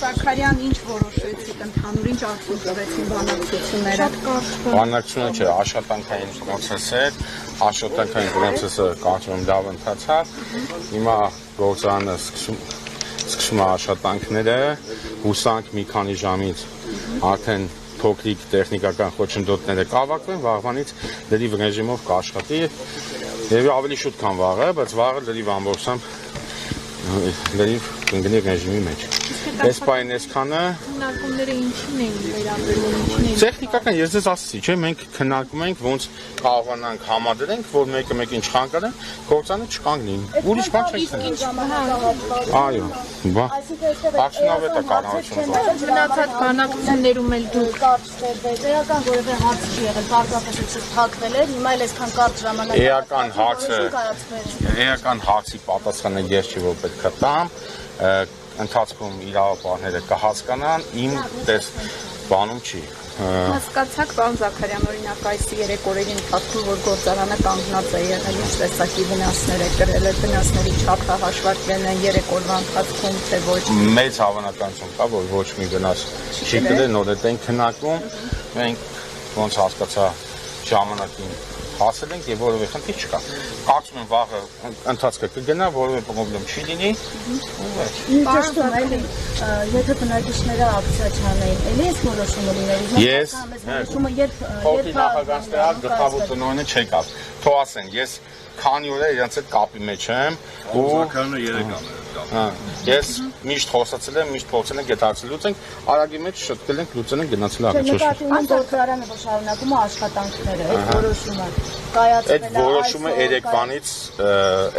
Զաքարյան, ինչ որոշեցիք ընդհանուր, ինչ արդյունք տվեցին բանակցությունները։ Բանակցությունը չէ, աշխատանքային պրոցեսը կարծում եմ լավ ընթացավ։ Հիմա գործարանը սկսում է աշխատանքները, հուսանք մի քանի ժամից արդեն փոքրիկ տեխնիկական խոչընդոտները կավակվեն, վաղվանից լրիվ ռեժիմով կաշխատի եւ ավելի շուտ քան վաղը, բայց վաղը լրիվ ամբողջությամբ լրիվ կընկնի ռեժիմի մեջ։ Այս պայն այսքանը քննարկումները ինչին էին վերաբերում, ինչին էին։ Տեխնիկական ես ձեզ ասացի, չէ, մենք քննարկում ենք ոնց կարողանանք համադրենք, որ մեկը մեկին չխանգարեն, գործանը չկանգնի։ Ուրիշ բան չենք քննարկում։ Այո, բա։ Ակցիոնավետ է կառավարությունը։ Մնացած բանակցություններում էլ դուք Էական որևէ հարց չի եղել, պարզապես թաքվել էր, հիմա էլ այսքան կարճ ժամանակ։ Էական հարցի պատասխանը ես չի որ պետք է տամ, ընթացքում իրավապահները կհասկանան, իմ բանում չի։ Հասկացաք, պարոն Զաքարյան, օրինակ այս 3 օրերի ընթացքում, որ գործարանը կանգնած է եղել, ինչ տեսակի վնասներ է կրել, այդ վնասների չափը հաշվարկվել են 3 օրվա ընթացքում, թե ոչ։ Մեծ հավանականություն կա, որ ոչ մի վնաս չի կրել, նոր այդ ենք քննարկում, մենք ոնց հասկացա ժամանակին հասել ենք եւ որևէ խնդիր չկա։ Կարծում եմ վաղը ընթացքը կգնա, որևէ խնդրեմ չի լինի։ Ճշտում էլի, եթե բնակիչները ակցիա չանեին, էլի այս որոշումը լիներ։ Ես փոխի նախագահստեհ գլխավոր տնօրենը չեկավ։ Թող ասեն, ես քանի օր է իրենց հետ կապի մեջ եմ ու Զաքարյանը 3 ամեր Ես միշտ խոսացել եմ, միշտ փորձել ենք գետացել լուծենք, արագի մեջ շտկել ենք լուծել ենք գնացել առողջ։ Նկատի ունեմ գործարանը որ շարունակում է աշխատանքները, այդ որոշումը կայացվել է։ Այդ որոշումը երեկվանից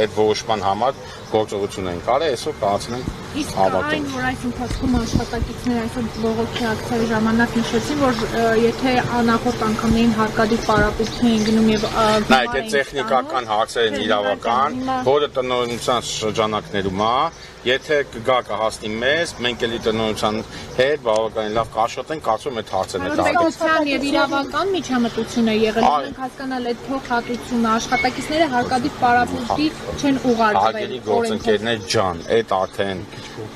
այդ որոշման համար գործողություն են կարել, այսօր կայացել ենք հավաքել։ Իսկ այն, որ այս ընթացքում աշխատակիցները այսօր բողոքի ակցիայի ժամանակ նշեցին, որ եթե անախորդ անգամներին հարկադիր պարապմունքի են գնում եւ նայեք, այդ տեխնիկական հարցեր են իրավական, որը տնօրինության շրջանակներում է, եթե կգա կհասնի մեզ, մենք էլի տնօրինության հետ բավականին լավ կաշխատենք, կարծում եմ այդ հարցերն է տաղանդական եւ իրավական միջամտություն է եղել, մենք հասկանալ այդ փոխհատուցումը, աշխատակիցները հարկադիր պարապմունքի չեն ուղարկվել։ Հարգելի գործընկերներ ջան, այդ արդեն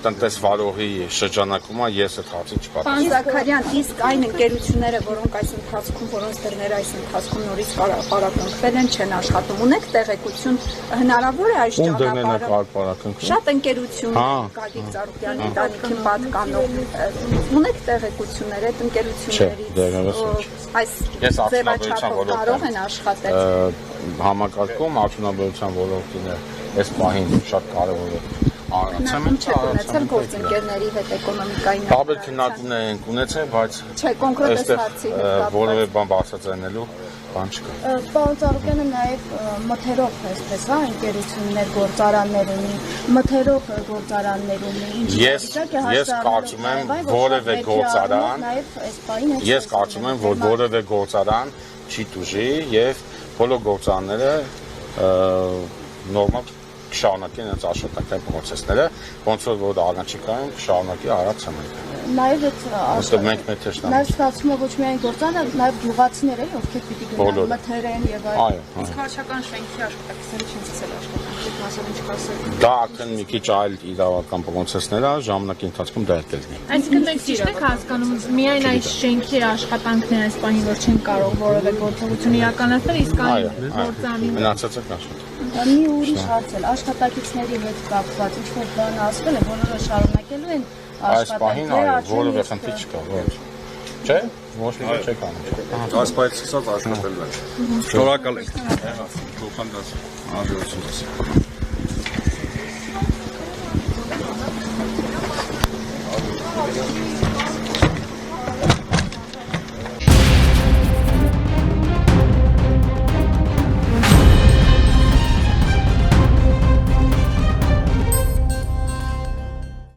տնտեսվարողի շրջանակում է, ես այդ հարցին չպատասխանեմ։ Պարոն Զաքարյան, իսկ այն ընկերությունները, որոնք այս ընթացքում, որոնց դռները այս ընթացքում նորից պարապմունքվել են, չեն աշխատում, ունեք տեղեկություն, հնարավոր է այս ճանապարհը։ Շատ ընկերություն, Գագիկ Ծառուկյանի ընտանիքին պատկանող, ունեք տեղեկություններ այդ ընկերություններից, այս ձևաչափով կարող են աշխատել։ Համակարգում արդյունաբերության ոլորտին այս պահին շատ կարևոր է Քննարկում չեք ունեցել գործընկերների հետ էկոնոմիկայի Տարբեր քննարկումներ ենք ունեցել, բայց չէ, կոնկրետ հարցի հետ որևէ բան բացատրելու բան չկա։ Պարոն Ծառուկյանը նաև մթերող այսպես, հա, ընկերություններ, գործարաններ ունի, մթերող գործարաններ ունի, ինչ Ես կարծում եմ որևէ գործարան, ես կարծում եմ, որ որևէ գործարան չի տուժի եւ բոլոր գործարանները նորմալ կշարունակեն իրենց աշխատանքային պրոցեսները, ոնց որ առաջիկայում կշարունակի արած ցամաքը։ Նաև մենք նաև ստացվում է ոչ միայն գործանը, նաև գյուղացիներ են, ովքեր պիտի գնան մթերեն եւ այլն։ Իսկ քաղաքական շենքի աշխատակիցները չեն սկսել աշխատանք, մասով ինչ կասել։ Դա արդեն մի քիչ այլ իրավական պրոցեսներ է, ժամանակի ընթացքում դա էլ կլինի։ Այսինքն մենք ճիշտ եք հասկանում, միայն այս շենքի աշխատանքները այս բանի որ չեն կարող որևէ գործողություն իրականացնել, իսկ այն գործանի մնացածը կաշխատի։ Մի ուրիշ հարց էլ աշխատակիցների հետ կապված ինչ-որ բան ասվել է, բոլորը շարունակելու են այս պահին որևէ խնդիր չկա, ոչ։ Չէ՞, ոչ մի բան չեք անում։ Այս պահից սկսած աշխատելու են։ Շնորհակալ ենք։ Եղավ, փոխանդած, հաջողություն։